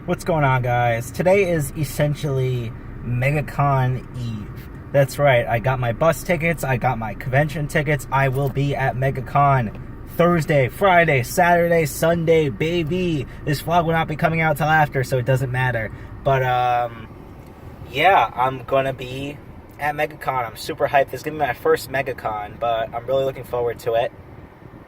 What's going on, guys? Today is essentially MegaCon Eve. That's right, I got my bus tickets, I got my convention tickets. I will be at MegaCon Thursday, Friday, Saturday, Sunday, baby. This vlog will not be coming out till after, so it doesn't matter. But, yeah, I'm gonna be at MegaCon. I'm super hyped. This is gonna be my first MegaCon, but I'm really looking forward to it.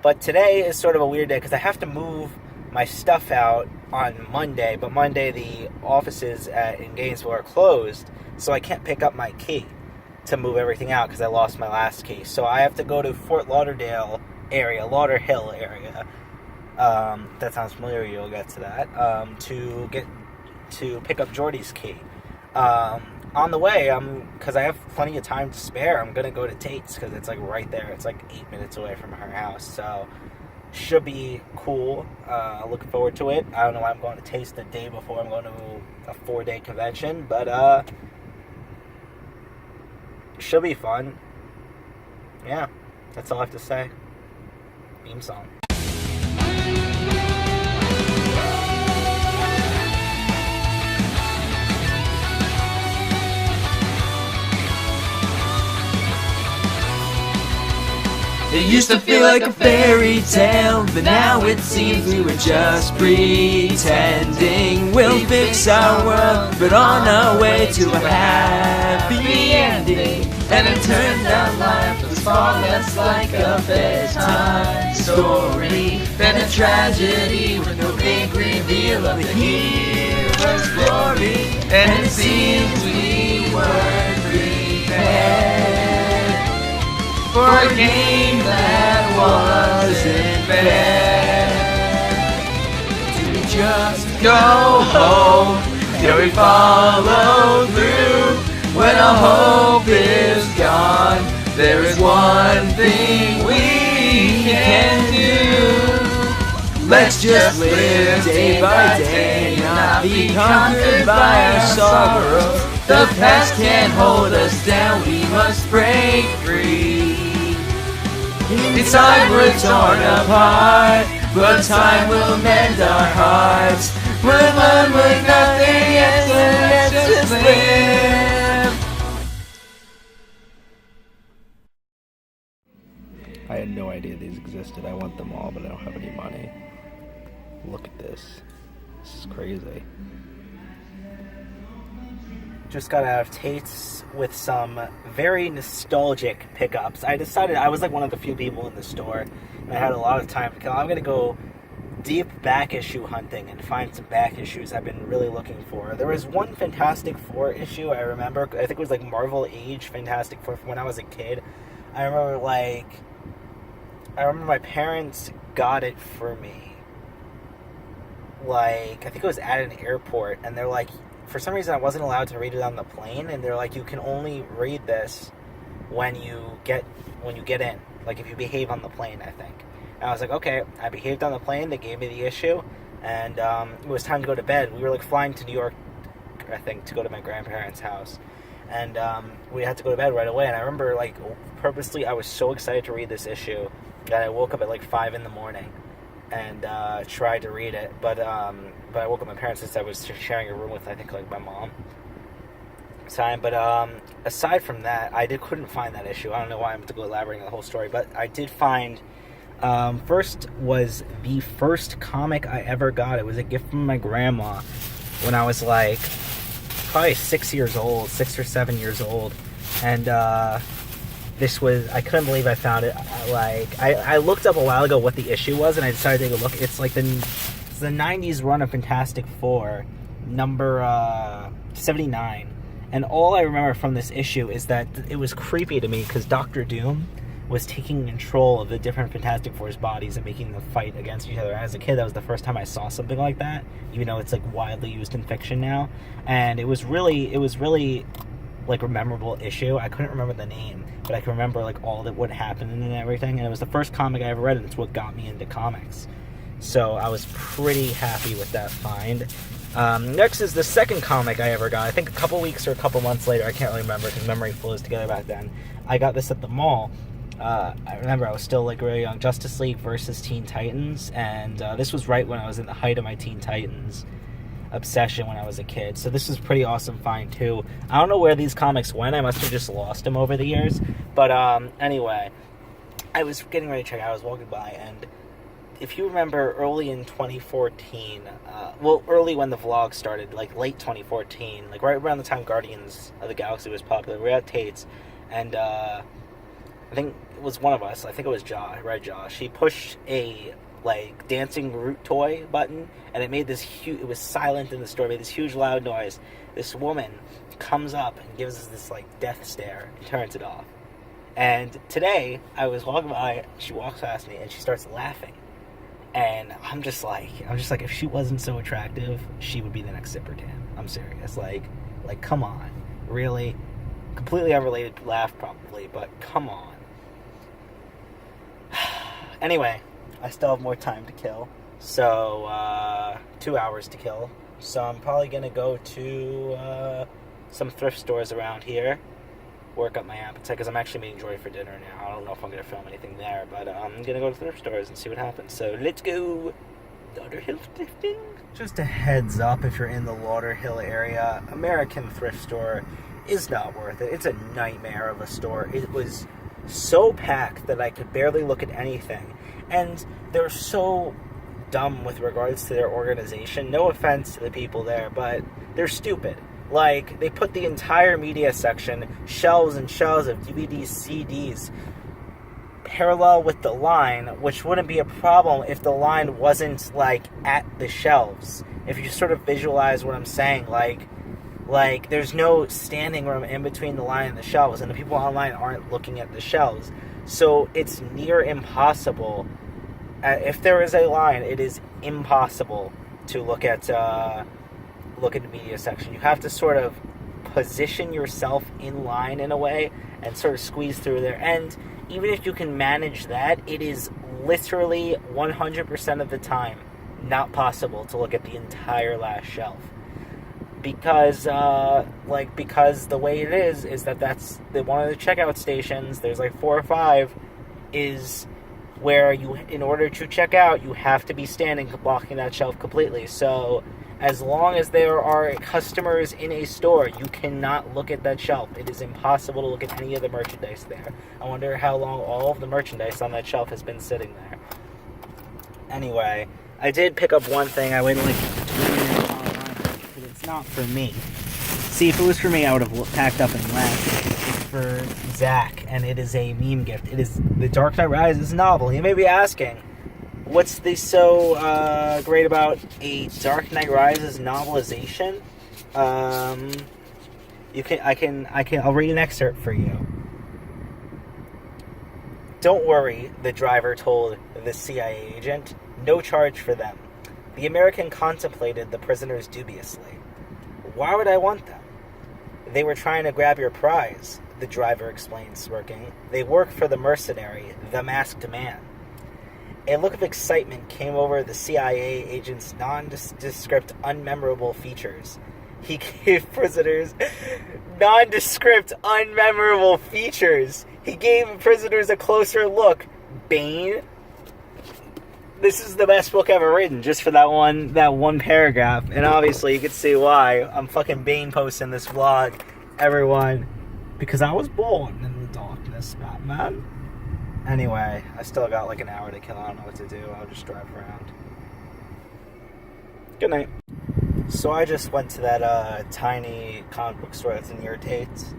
But today is sort of a weird day because I have to move my stuff out on Monday, but Monday the offices in Gainesville are closed, so I can't pick up my key to move everything out because I lost my last key. So I have to go to Fort Lauderdale area, Lauderhill area. That sounds familiar. You'll get to that. To pick up Jordy's key. On the way, because I have plenty of time to spare, I'm gonna go to Tate's because it's like right there. It's like 8 minutes away from her house, so should be cool. Looking forward to it. I don't know why I'm going to Tate's the day before I'm going to a 4-day convention, but should be fun. Yeah, that's all I have to say. Theme song. It used to feel like a fairy tale, but now it seems we were just pretending. We'll fix our world, but on our way to a happy ending. And it turned out life was far less like a bedtime story than a tragedy with no big reveal of the hero's glory. And it seems we weren't prepared for a game that wasn't fair. Do we just go home? Do we follow through? When our hope is gone, there is one thing we can do. Let's just live day by day, not be conquered by our sorrows. The past can't hold us down, we must break free. Inside we're torn apart, but time will mend our hearts. We're one with nothing else, let's just live. I had no idea these existed. I want them all, but I don't have any money. Look at this. This is crazy. Just got out of Tate's with some very nostalgic pickups. I decided I was like one of the few people in the store, and I had a lot of time to kill. I'm going to go deep back issue hunting and find some back issues I've been really looking for. There was one Fantastic Four issue I remember. I think it was like Marvel Age Fantastic Four from when I was a kid. I remember my parents got it for me. I think it was at an airport, and they're like, for some reason I wasn't allowed to read it on the plane, and they're like, you can only read this when you get in, like if you behave on the plane, I think. And I was like, okay. I behaved on the plane. They gave me the issue, and it was time to go to bed. We were like flying to New York, I think, to go to my grandparents' house, and we had to go to bed right away. And I remember like purposely I was so excited to read this issue that I woke up at like 5 in the morning and tried to read it, but I woke up my parents since I was sharing a room with, I think, like my mom. But aside from that, I couldn't find that issue. I don't know why I'm elaborating on the whole story, but I did find. First was the first comic I ever got. It was a gift from my grandma when I was like probably 6 or 7 years old, and this was, I couldn't believe I found it. I looked up a while ago what the issue was, and I decided to take a look. It's like the 90s run of Fantastic Four, number 79. And all I remember from this issue is that it was creepy to me because Dr. Doom was taking control of the different Fantastic Four's bodies and making them fight against each other. As a kid, that was the first time I saw something like that, even though it's like widely used in fiction now. And it was really like a memorable issue. I couldn't remember the name, but I can remember like all that would happen and everything. And it was the first comic I ever read, and it's what got me into comics. So I was pretty happy with that find. Next is the second comic I ever got. I think a couple weeks or a couple months later. I can't really remember because memory flows together back then. I got this at the mall. I remember I was still like really young. Justice League versus Teen Titans, and this was right when I was in the height of my Teen Titans obsession when I was a kid. So this is a pretty awesome find too. I don't know where these comics went. I must have just lost them over the years. But anyway, I was getting ready to check out. I was walking by, and if you remember early in 2014, early when the vlog started, like late 2014, like right around the time Guardians of the Galaxy was popular, we were at Tate's, and I think it was one of us, I think it was Josh, right, Josh, he pushed a like dancing Groot toy button, and it made this huge, it was silent in the store, made this huge loud noise. This woman comes up and gives us this like death stare and turns it off. And today I was walking by, she walks past me and she starts laughing, and I'm just like if she wasn't so attractive, she would be the next Zipper Tan. I'm serious. Like come on, really? Completely unrelated laugh probably, but come on. Anyway, I still have more time to kill. So, 2 hours to kill. So I'm probably going to go to some thrift stores around here. Work up my appetite, because I'm actually meeting Joy for dinner now. I don't know if I'm going to film anything there, but I'm going to go to thrift stores and see what happens. So let's go Lauderhill thrifting. Just a heads up, if you're in the Lauderhill area, American thrift store is not worth it. It's a nightmare of a store. It was so packed that I could barely look at anything. And they're so dumb with regards to their organization. No offense to the people there, but they're stupid. Like, they put the entire media section, shelves and shelves of DVDs, CDs, parallel with the line, which wouldn't be a problem if the line wasn't, like, at the shelves. If you sort of visualize what I'm saying, like there's no standing room in between the line and the shelves, and the people online aren't looking at the shelves. So it's near impossible. If there is a line, it is impossible to look at the media section. You have to sort of position yourself in line in a way and sort of squeeze through there. And even if you can manage that, it is literally 100% of the time not possible to look at the entire last shelf. Because the way it is that that's one of the checkout stations, there's like 4 or 5, is where you, in order to check out, you have to be standing blocking that shelf completely. So as long as there are customers in a store, you cannot look at that shelf. It is impossible to look at any of the merchandise there. I wonder how long all of the merchandise on that shelf has been sitting there. Anyway, I did pick up one thing. I waited like 2 minutes online, but it's not for me. See, if it was for me, I would have packed up and left. It's for Zach, and it is a meme gift. It is the Dark Knight Rises novel. You may be asking, what's so great about a Dark Knight Rises novelization? I'll read an excerpt for you. Don't worry, the driver told the CIA agent. No charge for them. The American contemplated the prisoners dubiously. Why would I want them? They were trying to grab your prize, the driver explained, smirking. They work for the mercenary, the masked man. A look of excitement came over the CIA agent's nondescript, unmemorable features. He gave prisoners nondescript, unmemorable features. He gave prisoners a closer look. Bane? This is the best book ever written, just for that one paragraph. And obviously, you can see why. I'm fucking Bane posting this vlog, everyone. Because I was born in the darkness, Batman. Anyway, I still got like an hour to kill. I don't know what to do. I'll just drive around. Good night. So I just went to that tiny comic book store that's near Tate's.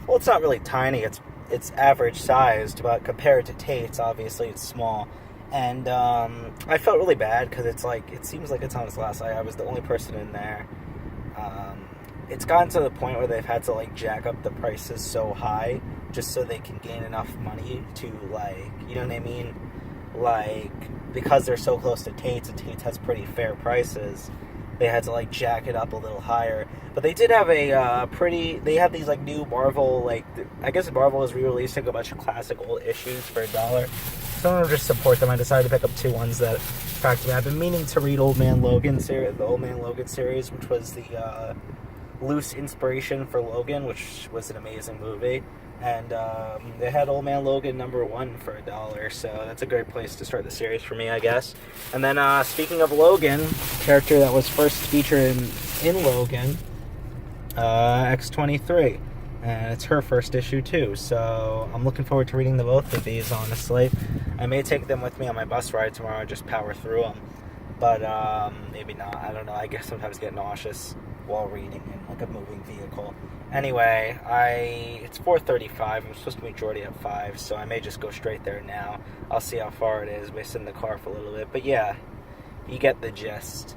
Well, it's not really tiny. It's average sized, but compared to Tate's, obviously it's small. And I felt really bad because it seems like it's on its last night. I was the only person in there. It's gotten to the point where they've had to like jack up the prices so high just so they can gain enough money to, like, you know what I mean? Like, because they're so close to Tate's and Tate's has pretty fair prices, they had to like jack it up a little higher. But they did have they have these like new Marvel, like, I guess Marvel is re-releasing a bunch of classic old issues for $1. So I'm gonna just support them. I decided to pick up 2 ones that attracted me. I've been meaning to read the Old Man Logan series, which was the loose inspiration for Logan, which was an amazing movie. And they had Old Man Logan #1 for $1, so that's a great place to start the series for me, I guess. And then speaking of Logan, character that was first featured in Logan, X-23, and it's her first issue too, so I'm looking forward to reading the both of these, honestly. I may take them with me on my bus ride tomorrow and just power through them, but maybe not. I don't know. I guess sometimes get nauseous while reading in like a moving vehicle. Anyway, it's 4:35. I'm supposed to meet Jordy at 5, so I may just go straight there now. I'll see how far it is. Maybe sit in the car for a little bit, but yeah, you get the gist.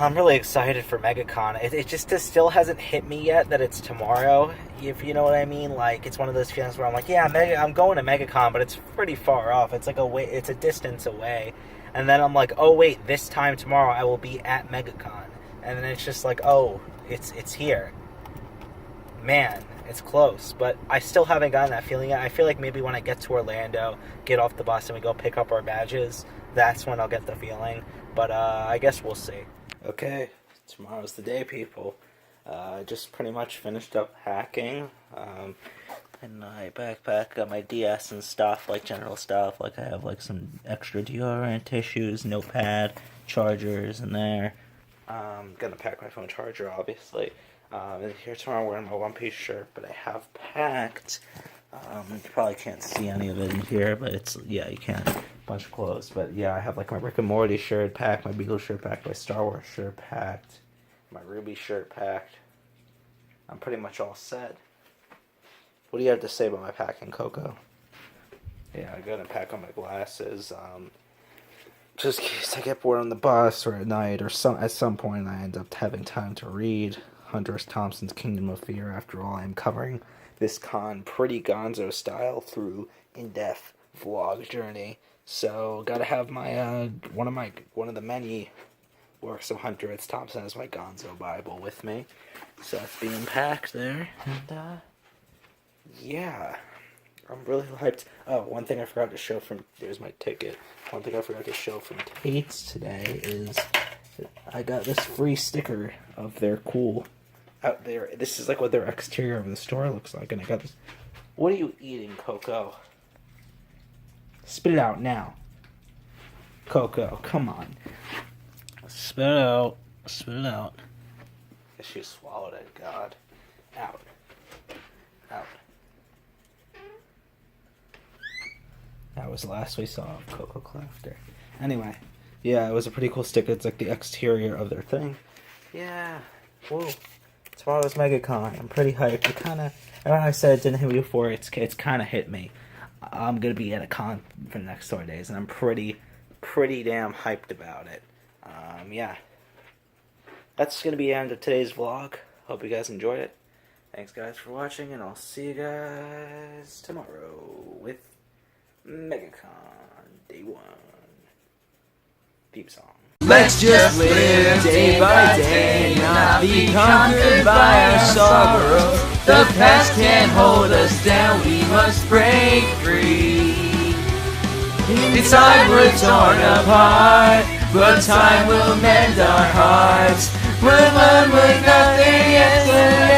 I'm really excited for MegaCon. It just still hasn't hit me yet that it's tomorrow, if you know what I mean. Like, it's one of those feelings where I'm like, yeah, I'm going to MegaCon, but it's pretty far off. It's like it's a distance away. And then I'm like, oh wait, this time tomorrow I will be at MegaCon. And then it's just like, oh, it's here. Man, it's close. But I still haven't gotten that feeling yet. I feel like maybe when I get to Orlando, get off the bus and we go pick up our badges, that's when I'll get the feeling. But I guess we'll see. Okay, tomorrow's the day, people. I just pretty much finished up packing. In my backpack, got my DS and stuff, like general stuff. Like I have like some extra deodorant, tissues, notepad, chargers in there. Gonna pack my phone charger, obviously. And here tomorrow I'm wearing my one-piece shirt, but I have packed. You probably can't see any of it in here, but it's, yeah, you can. Bunch of clothes, but yeah, I have like my Rick and Morty shirt packed, my Beagle shirt packed, my Star Wars shirt packed, my Ruby shirt packed. I'm pretty much all set. What do you have to say about my packing, Coco? Yeah, I'm gonna pack on my glasses, just in case I get bored on the bus or at night, or at some point I end up having time to read Hunter S. Thompson's Kingdom of Fear. After all, I'm covering this con pretty gonzo style through in-depth vlog journey. So gotta have my one of the many works of Hunter S. Thompson as my Gonzo Bible with me. So that's being packed there, and yeah, I'm really hyped. Oh, one thing I forgot to show from there's my ticket. One thing I forgot to show from Tate's today is I got this free sticker of their cool out there. This is like what their exterior of the store looks like, and I got this. What are you eating, Coco? Spit it out now. Coco, come on. Spit it out. Spit it out. I guess you swallowed it, God. Out. Out. That was the last we saw of Coco Clafter. Anyway, yeah, it was a pretty cool sticker. It's like the exterior of their thing. Yeah. Whoa. Tomorrow's MegaCon. I'm pretty hyped. It kind of, when I said it didn't hit me before, it's kind of hit me. I'm going to be at a con for the next 4 days, and I'm pretty damn hyped about it. Yeah. That's going to be the end of today's vlog. Hope you guys enjoyed it. Thanks, guys, for watching, and I'll see you guys tomorrow with MegaCon Day 1. Theme song. Let's just live day by day, not be conquered by our sorrow. The past can't hold us down, we must break free. Inside we're torn apart, but time will mend our hearts. We're one with nothing yet to